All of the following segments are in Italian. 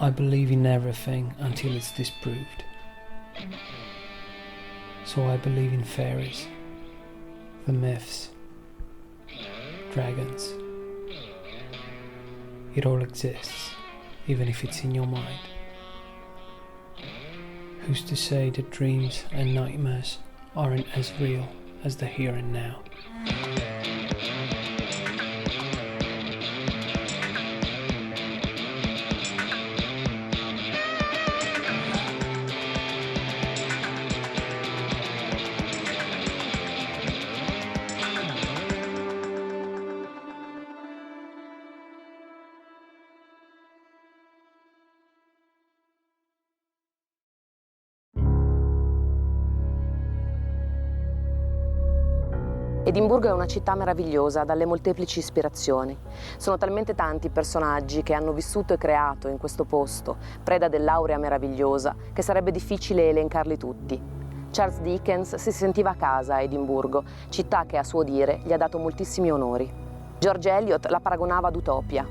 I believe in everything until it's disproved. So I believe in fairies, the myths, dragons. It all exists, even if it's in your mind. Who's to say that dreams and nightmares aren't as real as the here and now? Edimburgo è una città meravigliosa dalle molteplici ispirazioni. Sono talmente tanti i personaggi che hanno vissuto e creato in questo posto, preda dell'aurea meravigliosa, che sarebbe difficile elencarli tutti. Charles Dickens si sentiva a casa a Edimburgo, città che a suo dire gli ha dato moltissimi onori. George Eliot la paragonava ad Utopia.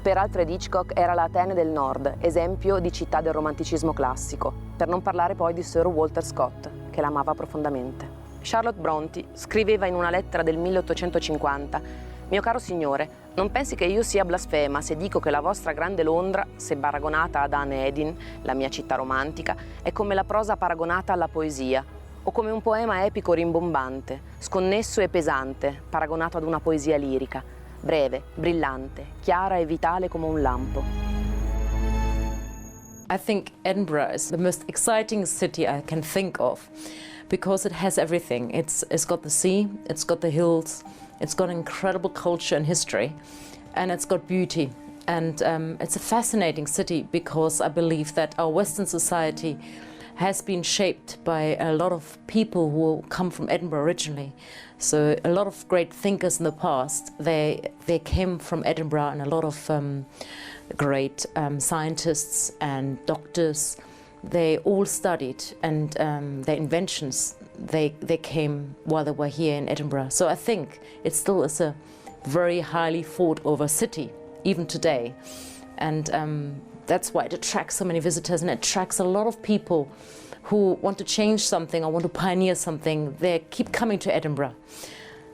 Per Alfred Hitchcock era la Atene del Nord, esempio di città del romanticismo classico, per non parlare poi di Sir Walter Scott, che l'amava profondamente. Charlotte Brontë scriveva in una lettera del 1850: «Mio caro signore, non pensi che io sia blasfema se dico che la vostra grande Londra, se paragonata ad Anne Edin, la mia città romantica, è come la prosa paragonata alla poesia, o come un poema epico rimbombante, sconnesso e pesante, paragonato ad una poesia lirica, breve, brillante, chiara e vitale come un lampo». I think Edinburgh is the most exciting city I can think of, because it has everything. It's got the sea, it's got the hills, it's got incredible culture and history, and it's got beauty. And it's a fascinating city because I believe that our Western society has been shaped by a lot of people who come from Edinburgh originally. So a lot of great thinkers in the past, they came from Edinburgh, and a lot of great scientists and doctors, they all studied, and their inventions, they came while they were here in Edinburgh. So I think it still is a very highly fought over city, even today. And that's why it attracts so many visitors, and it attracts a lot of people who want to change something or want to pioneer something. They keep coming to Edinburgh.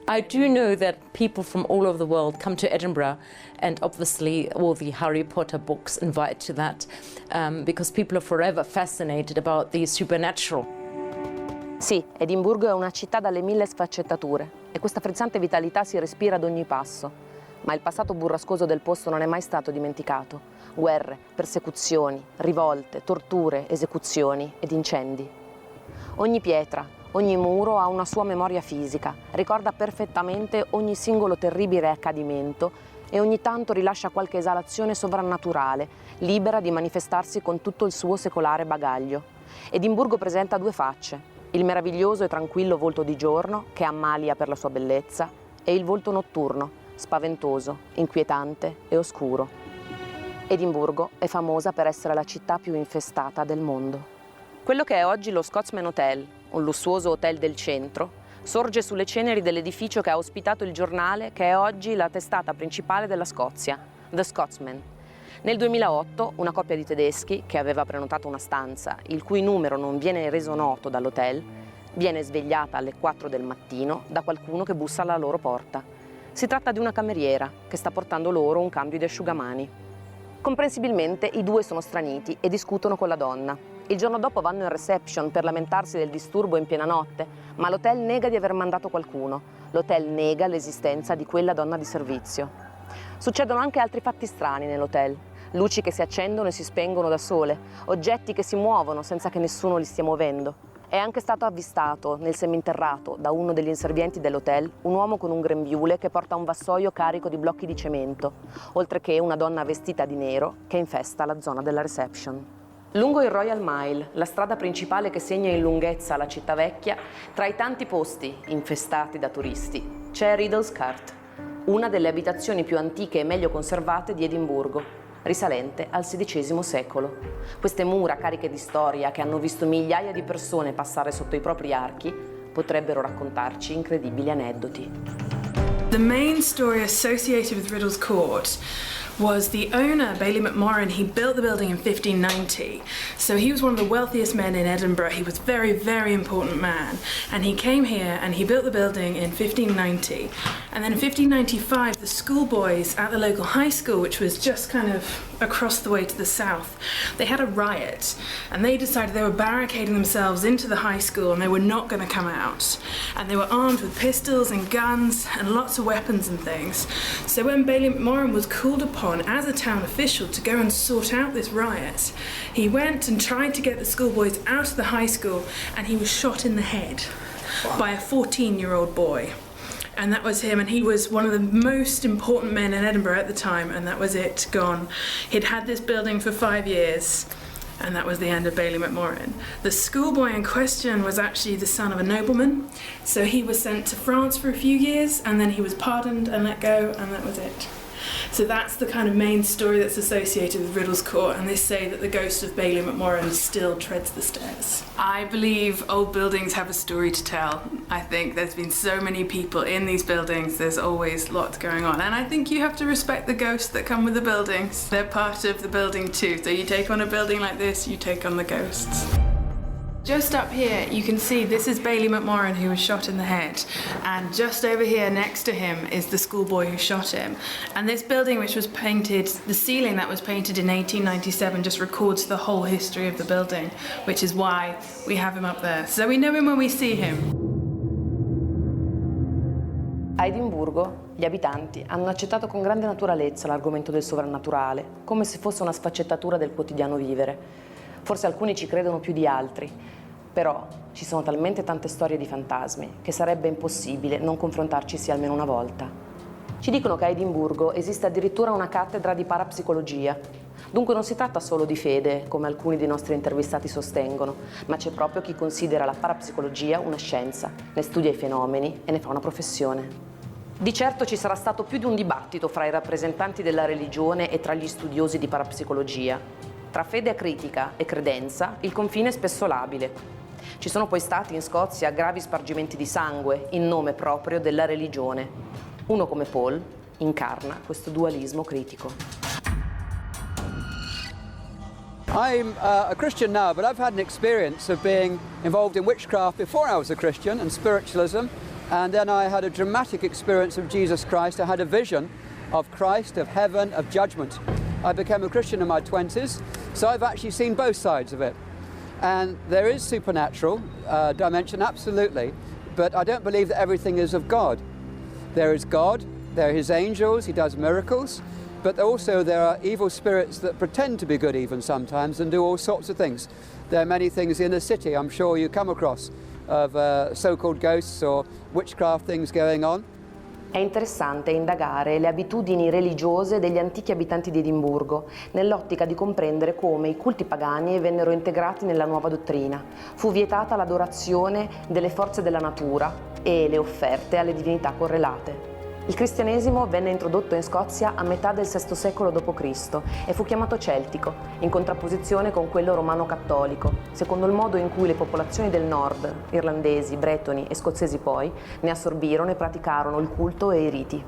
I do know that people from all over the world come to Edinburgh, and obviously all the Harry Potter books invite to that, because people are forever fascinated about the supernatural. Sì, Edimburgo è una città dalle mille sfaccettature e questa frizzante vitalità si respira ad ogni passo. Ma il passato burrascoso del posto non è mai stato dimenticato. Guerre, persecuzioni, rivolte, torture, esecuzioni ed incendi. Ogni pietra, ogni muro ha una sua memoria fisica, ricorda perfettamente ogni singolo terribile accadimento e ogni tanto rilascia qualche esalazione sovrannaturale, libera di manifestarsi con tutto il suo secolare bagaglio. Edimburgo presenta due facce: il meraviglioso e tranquillo volto di giorno, che ammalia per la sua bellezza, e il volto notturno, spaventoso, inquietante e oscuro. Edimburgo è famosa per essere la città più infestata del mondo. Quello che è oggi lo Scotsman Hotel, un lussuoso hotel del centro, sorge sulle ceneri dell'edificio che ha ospitato il giornale che è oggi la testata principale della Scozia, The Scotsman. Nel 2008 una coppia di tedeschi, che aveva prenotato una stanza, il cui numero non viene reso noto dall'hotel, viene svegliata alle 4 del mattino da qualcuno che bussa alla loro porta. Si tratta di una cameriera che sta portando loro un cambio di asciugamani. Comprensibilmente i due sono straniti e discutono con la donna. Il giorno dopo vanno in reception per lamentarsi del disturbo in piena notte, ma l'hotel nega di aver mandato qualcuno. L'hotel nega l'esistenza di quella donna di servizio. Succedono anche altri fatti strani nell'hotel. Luci che si accendono e si spengono da sole, oggetti che si muovono senza che nessuno li stia muovendo. È anche stato avvistato nel seminterrato da uno degli inservienti dell'hotel un uomo con un grembiule che porta un vassoio carico di blocchi di cemento, oltre che una donna vestita di nero che infesta la zona della reception. Lungo il Royal Mile, la strada principale che segna in lunghezza la città vecchia, tra i tanti posti infestati da turisti, c'è Riddle's Cart, una delle abitazioni più antiche e meglio conservate di Edimburgo, risalente al XVI secolo. Queste mura cariche di storia, che hanno visto migliaia di persone passare sotto i propri archi, potrebbero raccontarci incredibili aneddoti. The main story associated with Riddle's Court was the owner, Baillie McMorran. He built the building in 1590. So he was one of the wealthiest men in Edinburgh. He was a very, very important man. And he came here and he built the building in 1590. And then in 1595, the schoolboys at the local high school, which was just kind of across the way to the south, they had a riot. And they decided they were barricading themselves into the high school and they were not going to come out. And they were armed with pistols and guns and lots of weapons and things. So when Baillie McMorran was called upon as a town official to go and sort out this riot, he went and tried to get the schoolboys out of the high school, and he was shot in the head by a 14-year-old boy. And that was him, and he was one of the most important men in Edinburgh at the time, and that was it, gone. He'd had this building for 5 years, and that was the end of Baillie McMorran. The schoolboy in question was actually the son of a nobleman, so he was sent to France for a few years, and then he was pardoned and let go, and that was it. So that's the kind of main story that's associated with Riddle's Court, and they say that the ghost of Baillie McMorran still treads the stairs. I believe old buildings have a story to tell. I think there's been so many people in these buildings, there's always lots going on, and I think you have to respect the ghosts that come with the buildings. They're part of the building too, so you take on a building like this, you take on the ghosts. Just up here, you can see this is Baillie McMorran, who was shot in the head, and just over here next to him is the schoolboy who shot him. And this building, which was painted, the ceiling that was painted in 1897, just records the whole history of the building, which is why we have him up there. So we know him when we see him. A Edimburgo gli abitanti hanno accettato con grande naturalezza l'argomento del sovrannaturale, come se fosse una sfaccettatura del quotidiano vivere. Forse alcuni ci credono più di altri, però ci sono talmente tante storie di fantasmi che sarebbe impossibile non confrontarcisi almeno una volta. Ci dicono che a Edimburgo esiste addirittura una cattedra di parapsicologia. Dunque non si tratta solo di fede, come alcuni dei nostri intervistati sostengono, ma c'è proprio chi considera la parapsicologia una scienza, ne studia i fenomeni e ne fa una professione. Di certo ci sarà stato più di un dibattito fra i rappresentanti della religione e tra gli studiosi di parapsicologia. Tra fede acritica e credenza il confine è spesso labile. Ci sono poi stati in Scozia gravi spargimenti di sangue in nome proprio della religione. Uno come Paul incarna questo dualismo critico. I'm a Christian now, but I've had an experience of being involved in witchcraft before I was a Christian and spiritualism, and then I had a dramatic experience of Jesus Christ. I had a vision of Christ, of heaven, of judgment. I became a Christian in my 20s, so I've actually seen both sides of it. And there is supernatural dimension, absolutely, but I don't believe that everything is of God. There is God, there are his angels, he does miracles, but also there are evil spirits that pretend to be good even sometimes and do all sorts of things. There are many things in the city, I'm sure you come across, of so-called ghosts or witchcraft things going on. È interessante indagare le abitudini religiose degli antichi abitanti di Edimburgo, nell'ottica di comprendere come i culti pagani vennero integrati nella nuova dottrina. Fu vietata l'adorazione delle forze della natura e le offerte alle divinità correlate. Il cristianesimo venne introdotto in Scozia a metà del VI secolo d.C. e fu chiamato celtico, in contrapposizione con quello romano-cattolico, secondo il modo in cui le popolazioni del nord, irlandesi, bretoni e scozzesi poi, ne assorbirono e praticarono il culto e i riti.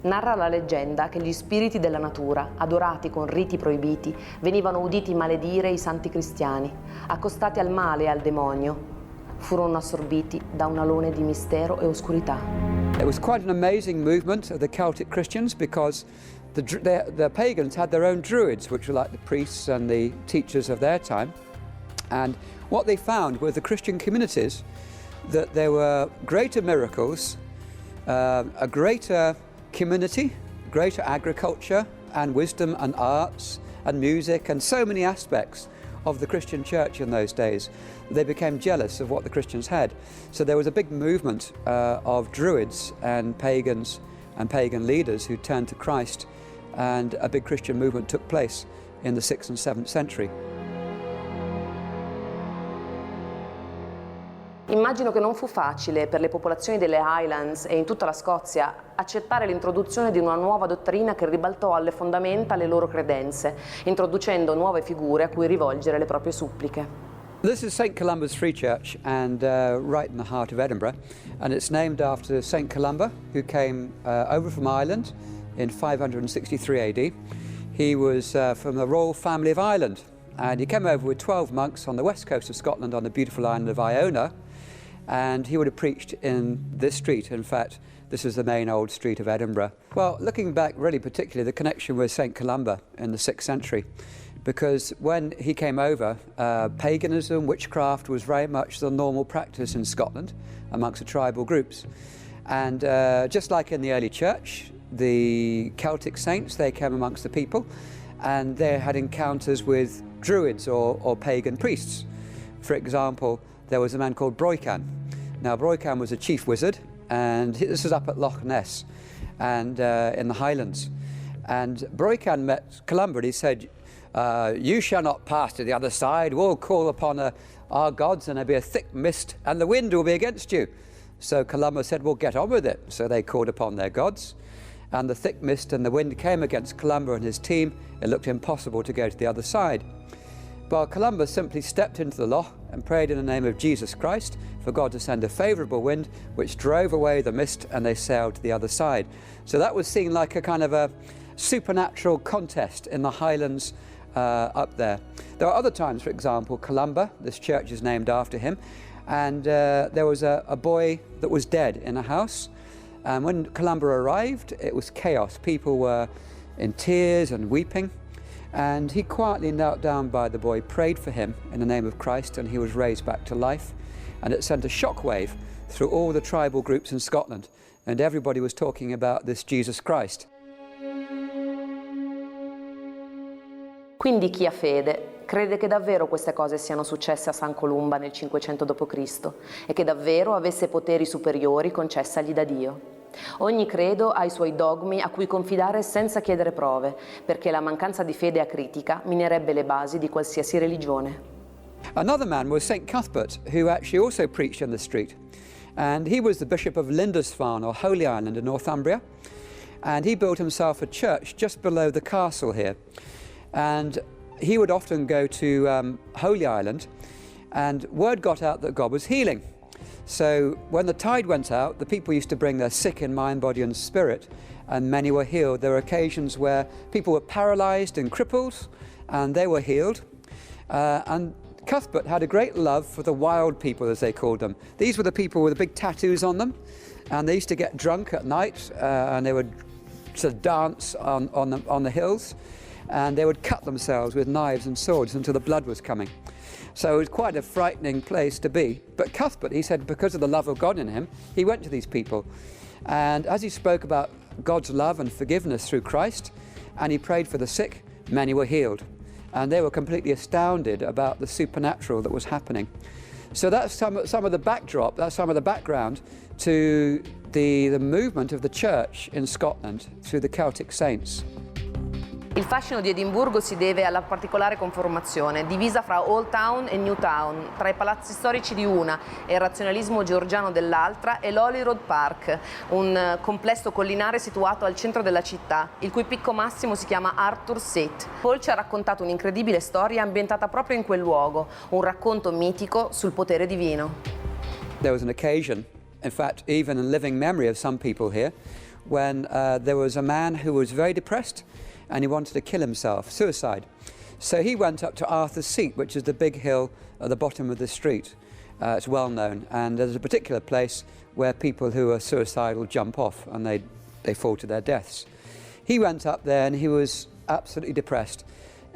Narra la leggenda che gli spiriti della natura, adorati con riti proibiti, venivano uditi maledire i santi cristiani, accostati al male e al demonio, furono assorbiti da un alone di mistero e oscurità. It was quite an amazing movement of the Celtic Christians because the pagans had their own druids, which were like the priests and the teachers of their time. And what they found with the Christian communities, that there were greater miracles, a greater community, greater agriculture and wisdom and arts and music and so many aspects of the Christian church in those days. They became jealous of what the Christians had. So there was a big movement of druids and pagans and pagan leaders who turned to Christ, and a big Christian movement took place in the 6th and 7th century. Immagino che non fu facile per le popolazioni delle Highlands e in tutta la Scozia accettare l'introduzione di una nuova dottrina che ribaltò alle fondamenta le loro credenze, introducendo nuove figure a cui rivolgere le proprie suppliche. This is St Columba's Free Church, and right in the heart of Edinburgh, and it's named after St Columba, who came over from Ireland in 563 AD. He was from the royal family of Ireland, and he came over with 12 monks on the west coast of Scotland on the beautiful island of Iona, and he would have preached in this street. In fact, this is the main old street of Edinburgh. Well, looking back really particularly the connection with St. Columba in the 6th century, because when he came over, paganism, witchcraft was very much the normal practice in Scotland amongst the tribal groups. And just like in the early church, the Celtic saints, they came amongst the people, and they had encounters with druids or pagan priests. For example, there was a man called Broican. Now, Broican was a chief wizard, and this was up at Loch Ness and in the Highlands. And Broican met Columba, and he said, you shall not pass to the other side. We'll call upon our gods, and there'll be a thick mist, and the wind will be against you. So Columba said, well, get on with it. So they called upon their gods, and the thick mist and the wind came against Columba and his team. It looked impossible to go to the other side. But Columba simply stepped into the loch and prayed in the name of Jesus Christ for God to send a favourable wind, which drove away the mist, and they sailed to the other side. So that was seen like a kind of a supernatural contest in the Highlands up there. There are other times, for example, Columba, this church is named after him, and there was a boy that was dead in a house. And when Columba arrived, it was chaos. People were in tears and weeping. And he quietly knelt down by the boy, prayed for him in the name of Christ, and he was raised back to life. And it sent a shockwave through all the tribal groups in Scotland. And everybody was talking about this Jesus Christ. Quindi chi ha fede crede che davvero queste cose siano successe a San Columba nel 500 d.C. e che davvero avesse poteri superiori concessagli da Dio. Ogni credo ha i suoi dogmi a cui confidare senza chiedere prove, perché la mancanza di fede acritica minerebbe le basi di qualsiasi religione. Another man was St. Cuthbert, who actually also preached in the street. And he was the Bishop of Lindisfarne, or Holy Island in Northumbria. And he built himself a church just below the castle here. And he would often go to Holy Island, and word got out that God was healing. So when the tide went out, the people used to bring their sick in mind, body and spirit, and many were healed. There were occasions where people were paralyzed and crippled, and they were healed. And Cuthbert had a great love for the wild people, as they called them. These were the people with the big tattoos on them, and they used to get drunk at night, and they would sort of dance on the hills, and they would cut themselves with knives and swords until the blood was coming. So it was quite a frightening place to be. But Cuthbert, he said, because of the love of God in him, he went to these people. And as he spoke about God's love and forgiveness through Christ, and he prayed for the sick, many were healed. And they were completely astounded about the supernatural that was happening. So that's some of the backdrop, that's some of the background to the movement of the church in Scotland through the Celtic saints. Il fascino di Edimburgo si deve alla particolare conformazione, divisa fra Old Town e New Town, tra i palazzi storici di una e il razionalismo georgiano dell'altra, e l'Holyrood Park, un complesso collinare situato al centro della città, il cui picco massimo si chiama Arthur's Seat. Paul ci ha raccontato un'incredibile storia ambientata proprio in quel luogo, un racconto mitico sul potere divino. There was an occasion, in fact, even in living memory of some people here, when there was a man who was very depressed, and he wanted to kill himself, suicide. So he went up to Arthur's Seat, which is the big hill at the bottom of the street. It's well known, and there's a particular place where people who are suicidal jump off and they fall to their deaths. He went up there and he was absolutely depressed,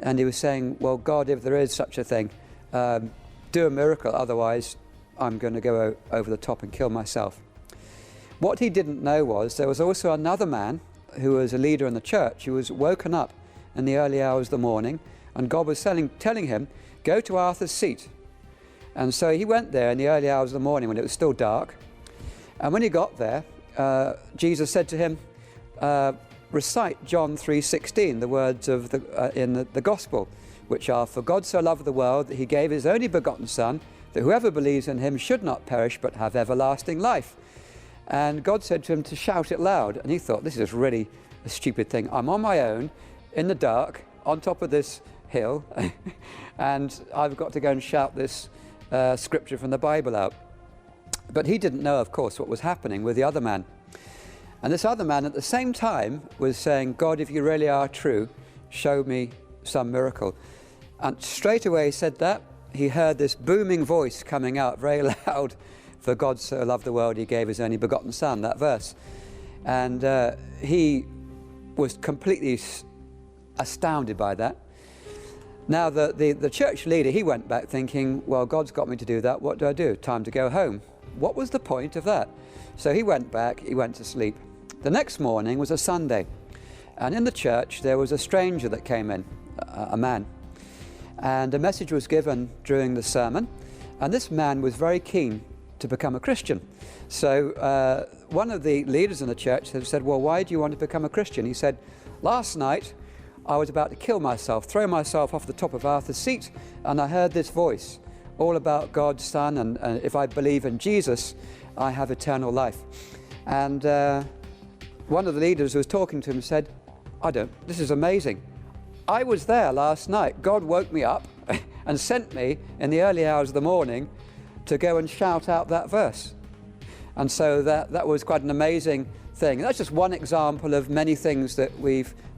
and he was saying, well, God, if there is such a thing, do a miracle, otherwise I'm going to go over the top and kill myself. What he didn't know was there was also another man who was a leader in the church, who was woken up in the early hours of the morning, and God was telling him, go to Arthur's Seat. And so he went there in the early hours of the morning when it was still dark. And when he got there, Jesus said to him, recite John 3:16, the words of in the Gospel, which are, for God so loved the world that he gave his only begotten Son, that whoever believes in him should not perish but have everlasting life. And God said to him to shout it loud, and he thought, this is really a stupid thing. I'm on my own, in the dark, on top of this hill, and I've got to go and shout this scripture from the Bible out. But he didn't know, of course, what was happening with the other man. And this other man at the same time was saying, God, if you really are true, show me some miracle. And straight away he said that, he heard this booming voice coming out very loud, for God so loved the world he gave his only begotten son, that verse. And he was completely astounded by that. Now the church leader, he went back thinking, well, God's got me to do that, what do I do? Time to go home. What was the point of that? So he went back, he went to sleep. The next morning was a Sunday, and in the church there was a stranger that came in, a man. And a message was given during the sermon, and this man was very keen to become a Christian. So one of the leaders in the church said, well, why do you want to become a Christian? He said, last night I was about to kill myself, throw myself off the top of Arthur's seat, and I heard this voice, all about God's Son, and if I believe in Jesus, I have eternal life. And one of the leaders who was talking to him said, this is amazing. I was there last night. God woke me up and sent me in the early hours of the morning to go and shout out that verse. And so that was quite an amazing thing. And that's just one example of many things that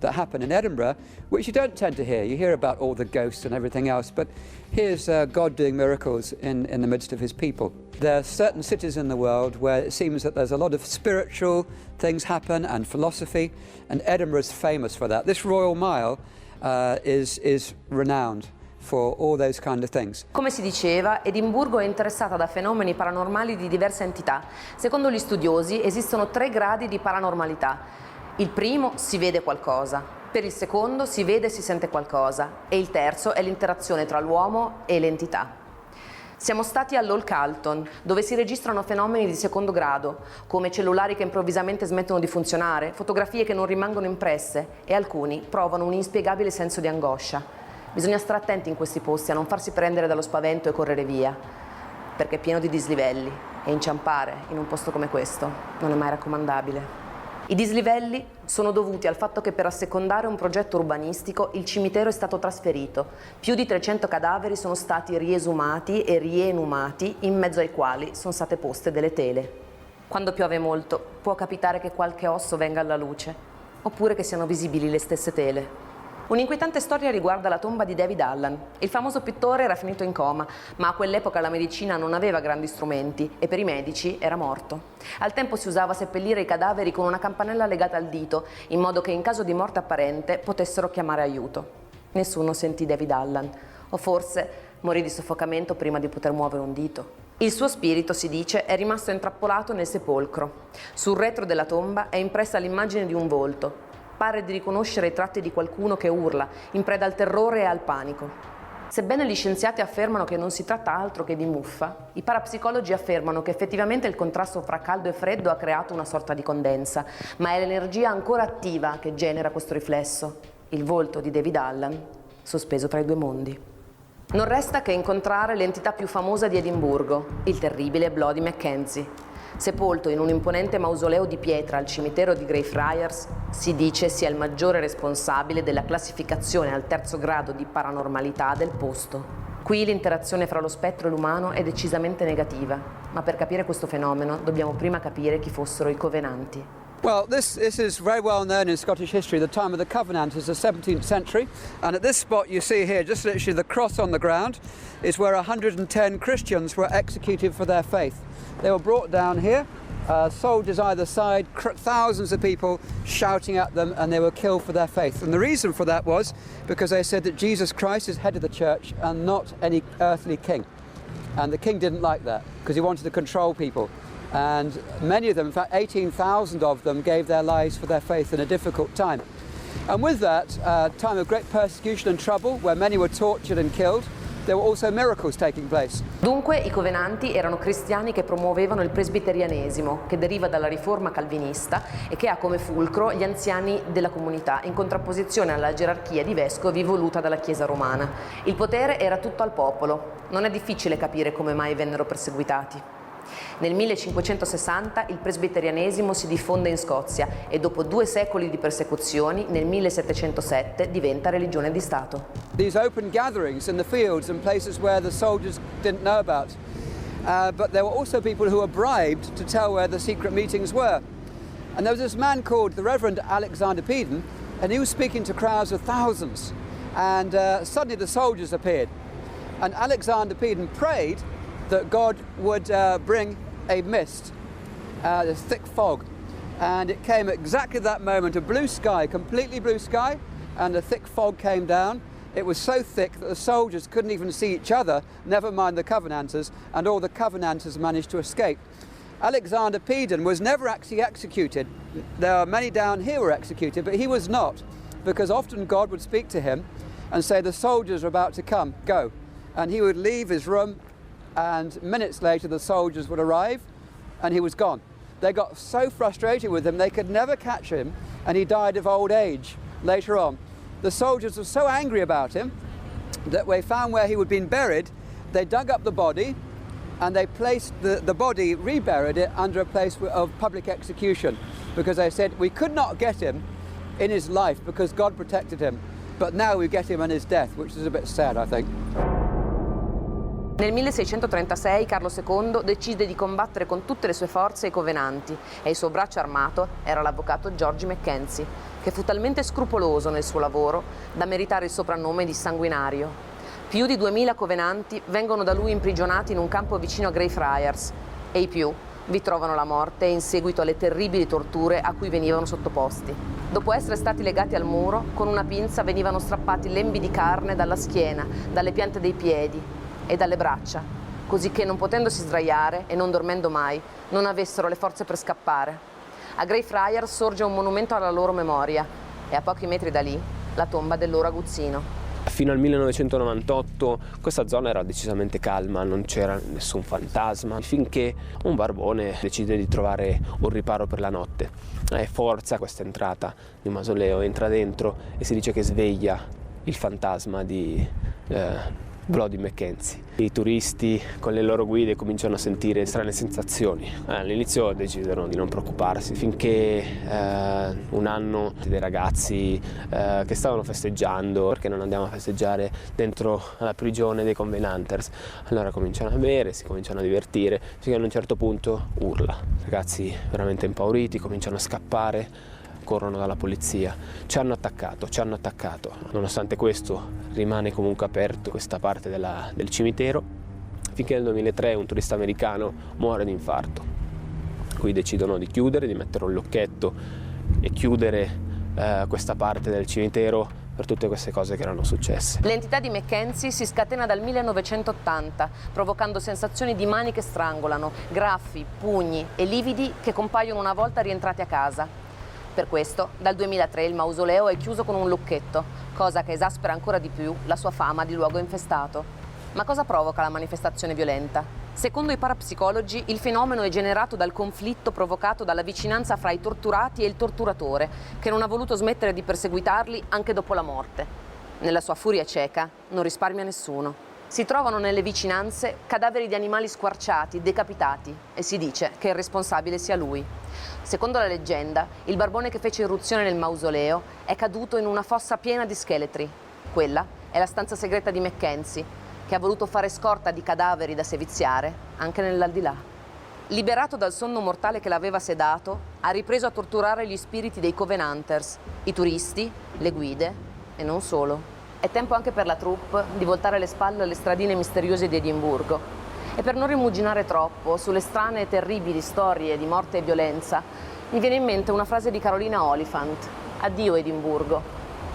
happen in Edinburgh, which you don't tend to hear. You hear about all the ghosts and everything else, but here's God doing miracles in the midst of his people. There are certain cities in the world where it seems that there's a lot of spiritual things happen and philosophy, and Edinburgh is famous for that. This Royal Mile is renowned for all those kind of things. Come si diceva, Edimburgo è interessata da fenomeni paranormali di diverse entità. Secondo gli studiosi esistono 3 gradi di paranormalità. Il primo, si vede qualcosa. Per il secondo, si vede e si sente qualcosa. E il terzo è l'interazione tra l'uomo e l'entità. Siamo stati all'Hall Carlton, dove si registrano fenomeni di secondo grado, come cellulari che improvvisamente smettono di funzionare, fotografie che non rimangono impresse, e alcuni provano un inspiegabile senso di angoscia. Bisogna stare attenti in questi posti a non farsi prendere dallo spavento e correre via, perché è pieno di dislivelli e inciampare in un posto come questo non è mai raccomandabile. I dislivelli sono dovuti al fatto che per assecondare un progetto urbanistico il cimitero è stato trasferito. Più di 300 cadaveri sono stati riesumati e rienumati, in mezzo ai quali sono state poste delle tele. Quando piove molto può capitare che qualche osso venga alla luce, oppure che siano visibili le stesse tele. Un'inquietante storia riguarda la tomba di David Allan. Il famoso pittore era finito in coma, ma a quell'epoca la medicina non aveva grandi strumenti e per i medici era morto. Al tempo si usava seppellire i cadaveri con una campanella legata al dito, in modo che in caso di morte apparente potessero chiamare aiuto. Nessuno sentì David Allan, o forse morì di soffocamento prima di poter muovere un dito. Il suo spirito, si dice, è rimasto intrappolato nel sepolcro. Sul retro della tomba è impressa l'immagine di un volto. Pare di riconoscere i tratti di qualcuno che urla, in preda al terrore e al panico. Sebbene gli scienziati affermano che non si tratta altro che di muffa, i parapsicologi affermano che effettivamente il contrasto fra caldo e freddo ha creato una sorta di condensa, ma è l'energia ancora attiva che genera questo riflesso, il volto di David Allan, sospeso tra i 2 mondi. Non resta che incontrare l'entità più famosa di Edimburgo, il terribile Bloody Mackenzie. Sepolto in un imponente mausoleo di pietra al cimitero di Greyfriars, si dice sia il maggiore responsabile della classificazione al 3° grado di paranormalità del posto. Qui l'interazione fra lo spettro e l'umano è decisamente negativa, ma per capire questo fenomeno dobbiamo prima capire chi fossero i covenanti. Well, this is very well known in Scottish history. The time of the Covenant is the 17th century, and at this spot you see here, just literally the cross on the ground, is where 110 Christians were executed for their faith. They were brought down here, soldiers either side, thousands of people shouting at them, and they were killed for their faith. And the reason for that was because they said that Jesus Christ is head of the church and not any earthly king. And the king didn't like that because he wanted to control people. And many of them, in fact 18,000 of them, gave their lives for their faith in a difficult time. And with that time of great persecution and trouble, where many were tortured and killed, there were also miracles taking place. Dunque i covenanti erano cristiani che promuovevano il presbiterianesimo, che deriva dalla riforma calvinista e che ha come fulcro gli anziani della comunità, in contrapposizione alla gerarchia di vescovi voluta dalla Chiesa romana. Il potere era tutto al popolo. Non è difficile capire come mai vennero perseguitati. Nel 1560 il presbiterianesimo si diffonde in Scozia e dopo 2 secoli di persecuzioni, nel 1707 diventa religione di Stato. These open gatherings in the fields and places where the soldiers didn't know about, but there were also people who were bribed to tell where the secret meetings were. And there was this man called the Reverend Alexander Peden, and he was speaking to crowds of thousands. And suddenly the soldiers appeared. And Alexander Peden prayed that God would bring a mist, a thick fog. And it came at exactly that moment, a blue sky, completely blue sky, and a thick fog came down. It was so thick that the soldiers couldn't even see each other, never mind the Covenanters, and all the Covenanters managed to escape. Alexander Peden was never actually executed. There are many down here who were executed, but he was not, because often God would speak to him and say, the soldiers are about to come, go. And he would leave his room, and minutes later the soldiers would arrive, and he was gone. They got so frustrated with him, they could never catch him, and he died of old age later on. The soldiers were so angry about him that they found where he had been buried. They dug up the body, and they placed the body, reburied it under a place of public execution, because they said, we could not get him in his life because God protected him, but now we get him in his death, which is a bit sad, I think. Nel 1636 Carlo II decide di combattere con tutte le sue forze i Covenanti e il suo braccio armato era l'avvocato George Mackenzie, che fu talmente scrupoloso nel suo lavoro da meritare il soprannome di sanguinario. Più di 2000 Covenanti vengono da lui imprigionati in un campo vicino a Greyfriars e i più vi trovano la morte in seguito alle terribili torture a cui venivano sottoposti. Dopo essere stati legati al muro, con una pinza venivano strappati lembi di carne dalla schiena, dalle piante dei piedi e dalle braccia, così che non potendosi sdraiare e non dormendo mai, non avessero le forze per scappare. A Greyfriars sorge un monumento alla loro memoria e a pochi metri da lì la tomba del loro aguzzino. Fino al 1998 questa zona era decisamente calma, non c'era nessun fantasma, finché un barbone decide di trovare un riparo per la notte e forza questa entrata di un mausoleo, entra dentro e si dice che sveglia il fantasma di Bloody Mackenzie. I turisti con le loro guide cominciano a sentire strane sensazioni. All'inizio decisero di non preoccuparsi finché un anno dei ragazzi che stavano festeggiando, perché non andiamo a festeggiare dentro la prigione dei Covenanters, allora cominciano a bere, si cominciano a divertire, finché ad un certo punto urla. I ragazzi veramente impauriti cominciano a scappare, corrono dalla polizia, ci hanno attaccato. Nonostante questo rimane comunque aperto questa parte del cimitero, finché nel 2003 un turista americano muore di infarto. Qui decidono di chiudere, di mettere un lucchetto e chiudere questa parte del cimitero per tutte queste cose che erano successe. L'entità di Mackenzie si scatena dal 1980, provocando sensazioni di mani che strangolano, graffi, pugni e lividi che compaiono una volta rientrati a casa. Per questo, dal 2003 il mausoleo è chiuso con un lucchetto, cosa che esaspera ancora di più la sua fama di luogo infestato. Ma cosa provoca la manifestazione violenta? Secondo i parapsicologi, il fenomeno è generato dal conflitto provocato dalla vicinanza fra i torturati e il torturatore, che non ha voluto smettere di perseguitarli anche dopo la morte. Nella sua furia cieca non risparmia nessuno. Si trovano nelle vicinanze cadaveri di animali squarciati, decapitati, e si dice che il responsabile sia lui. Secondo la leggenda, il barbone che fece irruzione nel mausoleo è caduto in una fossa piena di scheletri. Quella è la stanza segreta di Mackenzie, che ha voluto fare scorta di cadaveri da seviziare anche nell'aldilà. Liberato dal sonno mortale che l'aveva sedato, ha ripreso a torturare gli spiriti dei Covenanters, i turisti, le guide e non solo. È tempo anche per la troupe di voltare le spalle alle stradine misteriose di Edimburgo. E per non rimuginare troppo sulle strane e terribili storie di morte e violenza, mi viene in mente una frase di Carolina Oliphant: addio Edimburgo,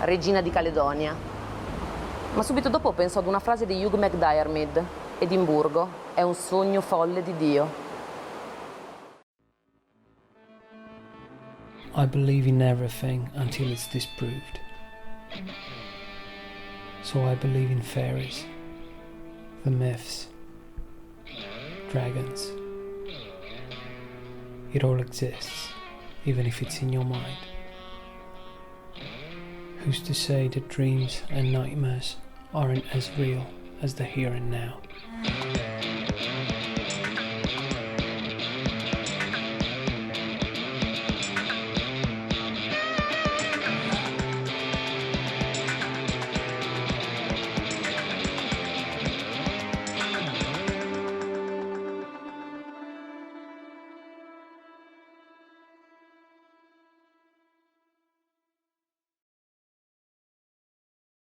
regina di Caledonia. Ma subito dopo penso ad una frase di Hugh MacDiarmid: Edimburgo è un sogno folle di Dio. I believe in everything until it's disproved. So I believe in fairies, the myths, dragons. It all exists, even if it's in your mind. Who's to say that dreams and nightmares aren't as real as the here and now?